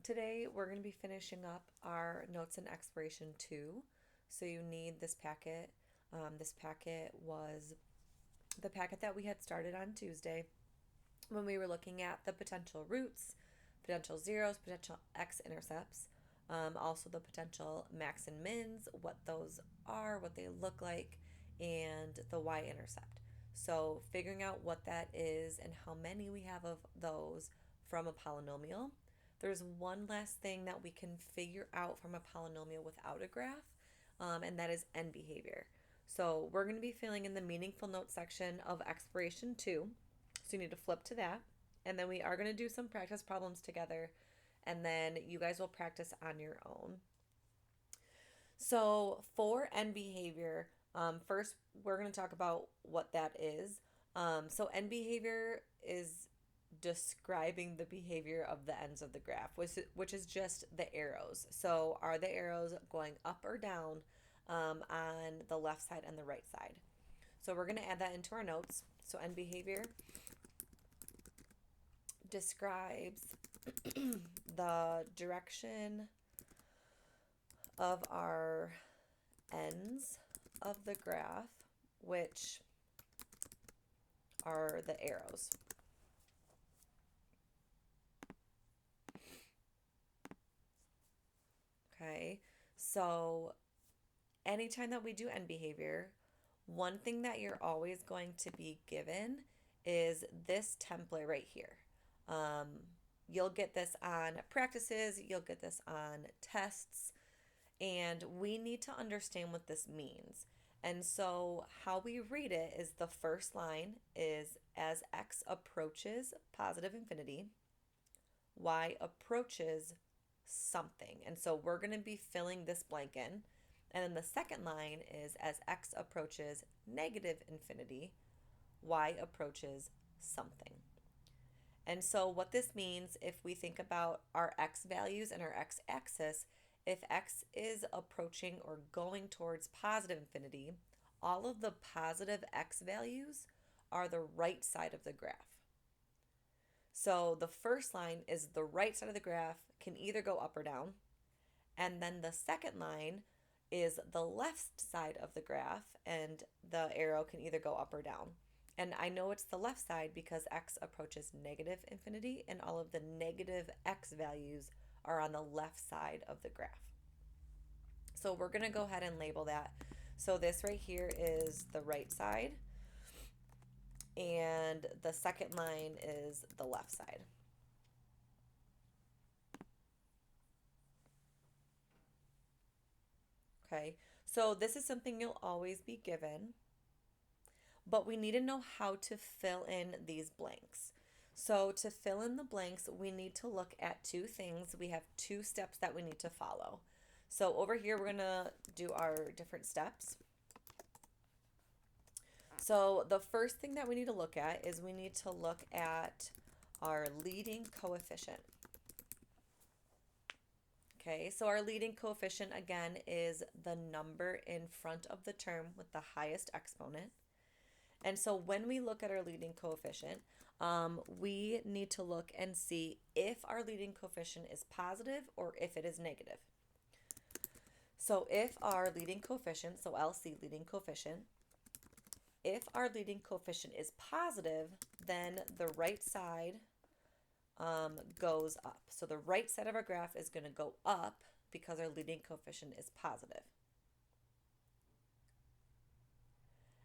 Today we're going to be finishing up our Notes and Expiration 2. So you need this packet. This packet was the packet that we had started on Tuesday when we were looking at the potential roots, potential zeros, potential x-intercepts, also the potential max and mins, what those are, what they look like, and the y-intercept. So figuring out what that is and how many we have of those from a polynomial. There's one last thing that we can figure out from a polynomial without a graph, and that is end behavior. So we're going to be filling in the meaningful notes section of expiration 2. So you need to flip to that. And then we are going to do some practice problems together. And then you guys will practice on your own. So for end behavior, first we're going to talk about what that is. So end behavior is describing the behavior of the ends of the graph, which is just the arrows. So are the arrows going up or down on the left side and the right side? So we're going to add that into our notes. So end behavior describes the direction of our ends of the graph, which are the arrows. Okay, so anytime that we do end behavior, one thing that you're always going to be given is this template right here. You'll get this on practices, you'll get this on tests, and we need to understand what this means. And so, how we read it is the first line is as x approaches positive infinity, y approaches something. And so, we're going to be filling this blank in. And then the second line is as x approaches negative infinity, y approaches something. And so, what this means, if we think about our x values and our x axis, if x is approaching or going towards positive infinity, all of the positive x values are the right side of the graph. So the first line is the right side of the graph can either go up or down. And then the second line is the left side of the graph, and the arrow can either go up or down. And I know it's the left side because x approaches negative infinity, and all of the negative x values are on the left side of the graph. So we're going to go ahead and label that. So this right here is the right side, and the second line is the left side. Okay, so this is something you'll always be given, but we need to know how to fill in these blanks. So to fill in the blanks, we need to look at two things. We have two steps that we need to follow. So over here, we're going to do our different steps. So the first thing that we need to look at is we need to look at our leading coefficient. Okay, so our leading coefficient again is the number in front of the term with the highest exponent. And so when we look at our leading coefficient, we need to look and see if our leading coefficient is positive or if it is negative. So if our leading coefficient, so LC, leading coefficient, if our leading coefficient is positive, then the right side goes up. So the right side of our graph is going to go up because our leading coefficient is positive.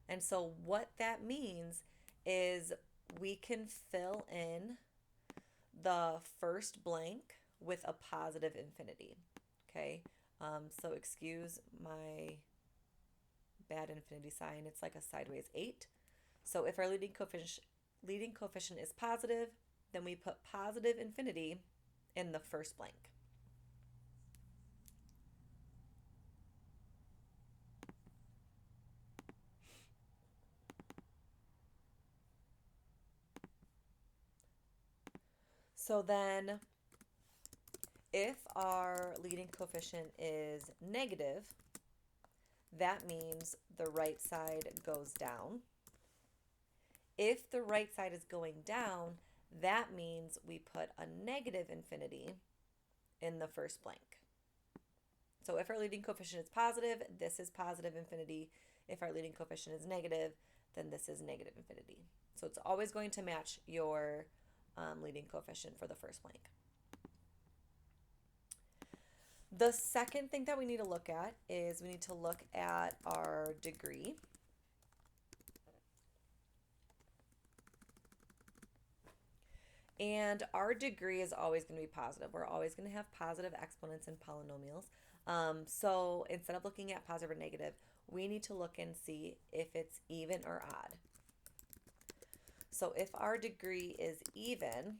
And so what that means is we can fill in the first blank with a positive infinity. Okay, so excuse my bad infinity sign. It's like a sideways 8. So if our leading coefficient is positive, then we put positive infinity in the first blank. So then if our leading coefficient is negative, that means the right side goes down. If the right side is going down, that means we put a negative infinity in the first blank. So if our leading coefficient is positive, this is positive infinity. If our leading coefficient is negative, then this is negative infinity. So it's always going to match your leading coefficient for the first blank. The second thing that we need to look at is we need to look at our degree. And our degree is always going to be positive. We're always going to have positive exponents in polynomials. So instead of looking at positive or negative, we need to look and see if it's even or odd. So if our degree is even,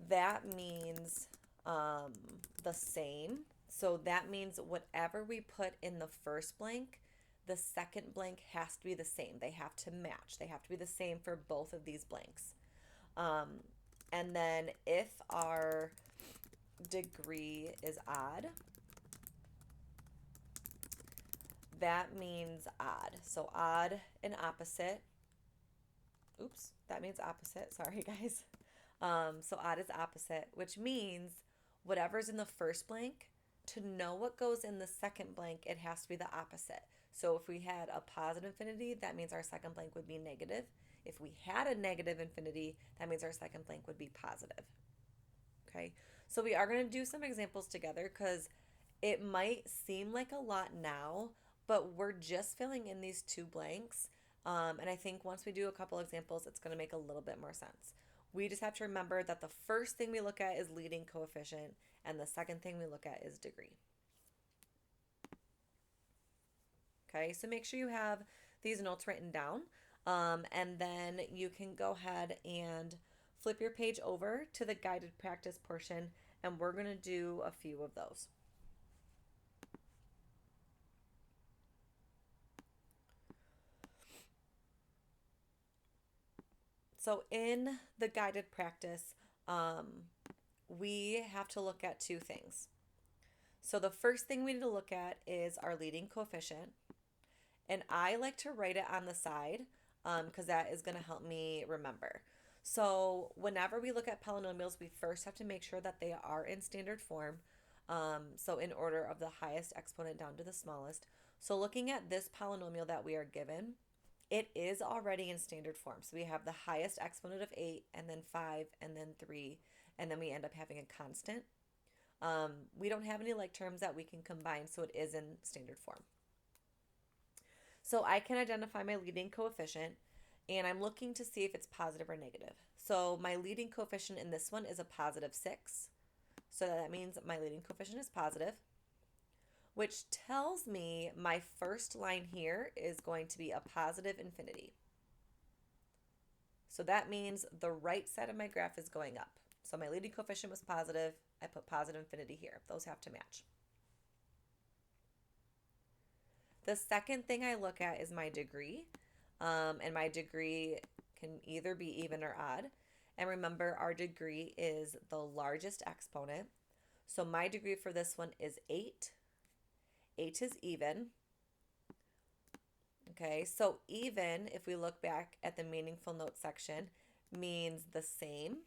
that means the same. So that means whatever we put in the first blank, the second blank has to be the same. They have to match. They have to be the same for both of these blanks. And then if our degree is odd, that means odd. So odd and opposite. Oops, that means opposite. Sorry, guys. So odd is opposite, which means whatever's in the first blank, to know what goes in the second blank, it has to be the opposite. So if we had a positive infinity, that means our second blank would be negative. If we had a negative infinity, that means our second blank would be positive. Okay, so we are going to do some examples together because it might seem like a lot now, but we're just filling in these two blanks. And I think once we do a couple examples, it's going to make a little bit more sense. We just have to remember that the first thing we look at is leading coefficient, and the second thing we look at is degree. Okay, so make sure you have these notes written down, and then you can go ahead and flip your page over to the guided practice portion, and we're going to do a few of those. So in the guided practice, we have to look at two things. So the first thing we need to look at is our leading coefficient. And I like to write it on the side because that is going to help me remember. So whenever we look at polynomials, we first have to make sure that they are in standard form. So in order of the highest exponent down to the smallest. So looking at this polynomial that we are given, it is already in standard form. So we have the highest exponent of 8, and then 5, and then 3, and then we end up having a constant. We don't have any like terms that we can combine, so it is in standard form. So I can identify my leading coefficient, and I'm looking to see if it's positive or negative. So my leading coefficient in this one is a positive 6. So that means my leading coefficient is positive, which tells me my first line here is going to be a positive infinity. So that means the right side of my graph is going up. So my leading coefficient was positive. I put positive infinity here. Those have to match. The second thing I look at is my degree. And my degree can either be even or odd. And remember, our degree is the largest exponent. So my degree for this one is 8. 8 is even. Okay, so even, if we look back at the meaningful notes section, means the same.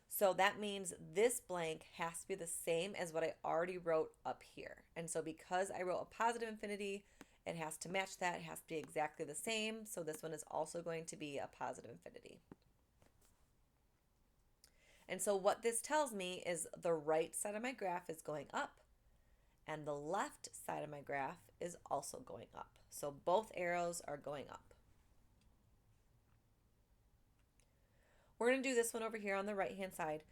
So that means this blank has to be the same as what I already wrote up here. And so because I wrote a positive infinity, it has to match that. It has to be exactly the same. So this one is also going to be a positive infinity. And so what this tells me is the right side of my graph is going up, and the left side of my graph is also going up. So both arrows are going up. We're going to do this one over here on the right hand side.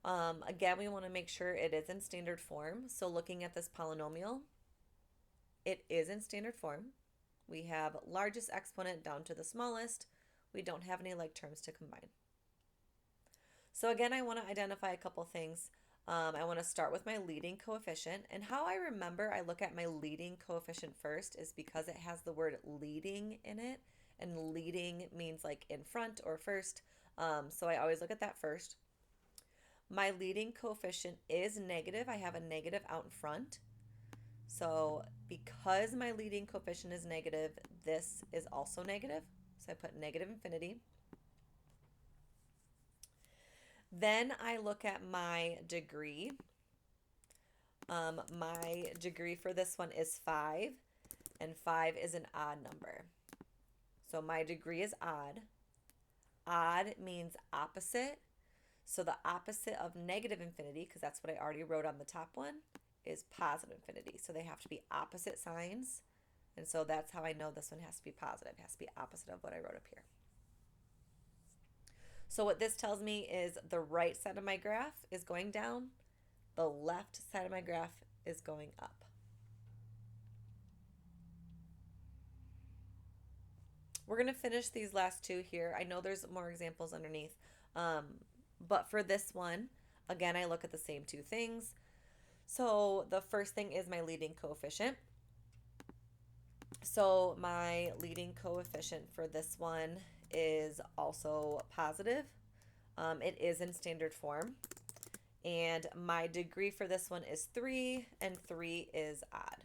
Again, we want to make sure it is in standard form. So looking at this polynomial, it is in standard form. We have largest exponent down to the smallest. We don't have any like terms to combine. So again, I want to identify a couple things. I want to start with my leading coefficient. And how I remember I look at my leading coefficient first is because it has the word leading in it. And leading means like in front or first. So I always look at that first. My leading coefficient is negative. I have a negative out in front. So because my leading coefficient is negative, this is also negative. So I put negative infinity. Then I look at my degree. My degree for this one is 5, and 5 is an odd number. So my degree is odd. Odd means opposite. So the opposite of negative infinity, because that's what I already wrote on the top one, is positive infinity. So they have to be opposite signs. And so that's how I know this one has to be positive. It has to be opposite of what I wrote up here. So what this tells me is the right side of my graph is going down. The left side of my graph is going up. We're going to finish these last two here. I know there's more examples underneath. But for this one, again, I look at the same two things. So the first thing is my leading coefficient. So my leading coefficient for this one is also positive. It is in standard form. And my degree for this one is 3, and 3 is odd.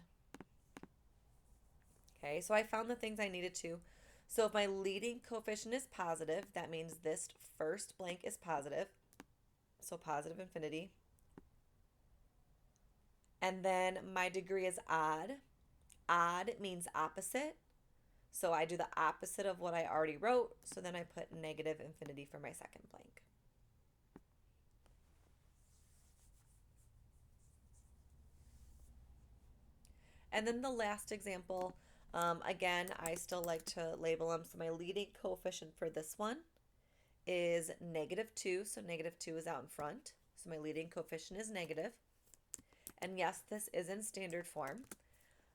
Okay, so I found the things I needed to. So if my leading coefficient is positive, that means this first blank is positive. So positive infinity. And then my degree is odd. Odd means opposite. So I do the opposite of what I already wrote. So then I put negative infinity for my second blank. And then the last example, again, I still like to label them. So my leading coefficient for this one is -2. So -2 is out in front. So my leading coefficient is negative. And yes, this is in standard form.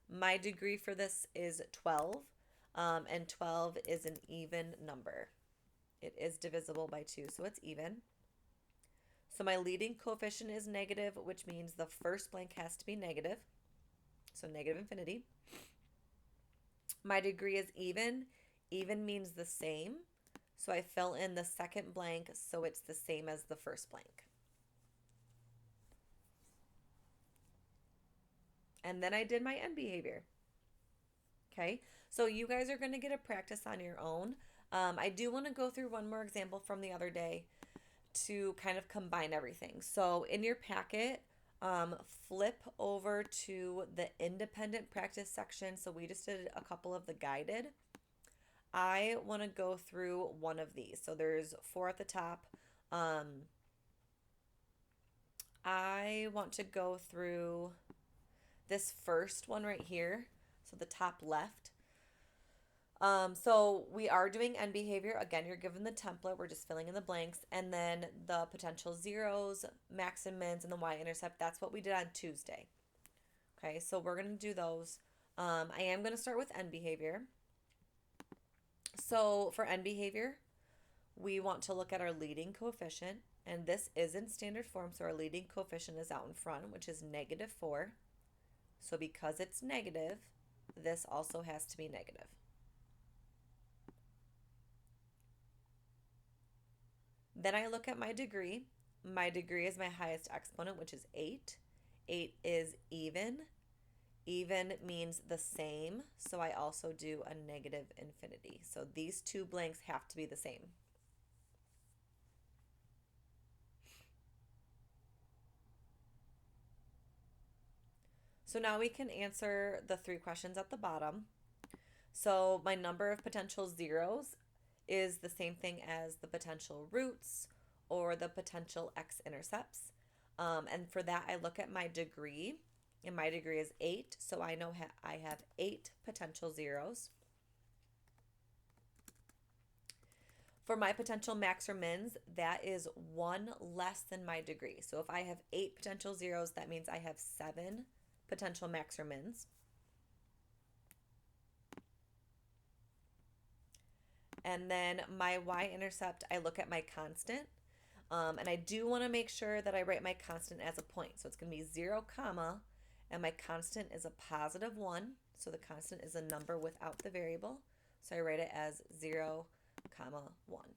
My degree for this is 12, and 12 is an even number. It is divisible by 2, so it's even. So my leading coefficient is negative, which means the first blank has to be negative. So negative infinity. My degree is even. Even means the same. So I fill in the second blank so it's the same as the first blank. And then I did my end behavior. Okay, so you guys are going to get a practice on your own. I do want to go through one more example from the other day to kind of combine everything. So in your packet, flip over to the independent practice section. So we just did a couple of the guided. I want to go through one of these. So there's 4 at the top. I want to go through this first one right here. So the top left. So we are doing end behavior. Again, you're given the template. We're just filling in the blanks. And then the potential zeros, max and mins, and the y-intercept. That's what we did on Tuesday. Okay, so we're going to do those. I am going to start with end behavior. So for end behavior, we want to look at our leading coefficient. And this is in standard form. So our leading coefficient is out in front, which is -4. So because it's negative, this also has to be negative. Then I look at my degree. My degree is my highest exponent, which is 8. 8 is even. Even means the same, so I also do a negative infinity. So these two blanks have to be the same. So now we can answer the 3 questions at the bottom. So my number of potential zeros is the same thing as the potential roots or the potential x-intercepts. And for that, I look at my degree, and my degree is 8, so I know I have 8 potential zeros. For my potential max or mins, that is 1 less than my degree. So if I have 8 potential zeros, that means I have 7 potential max or mins. And then my y-intercept, I look at my constant. And I do want to make sure that I write my constant as a point. So it's going to be 0, comma, and my constant is a +1. So the constant is a number without the variable. So I write it as 0, comma 1.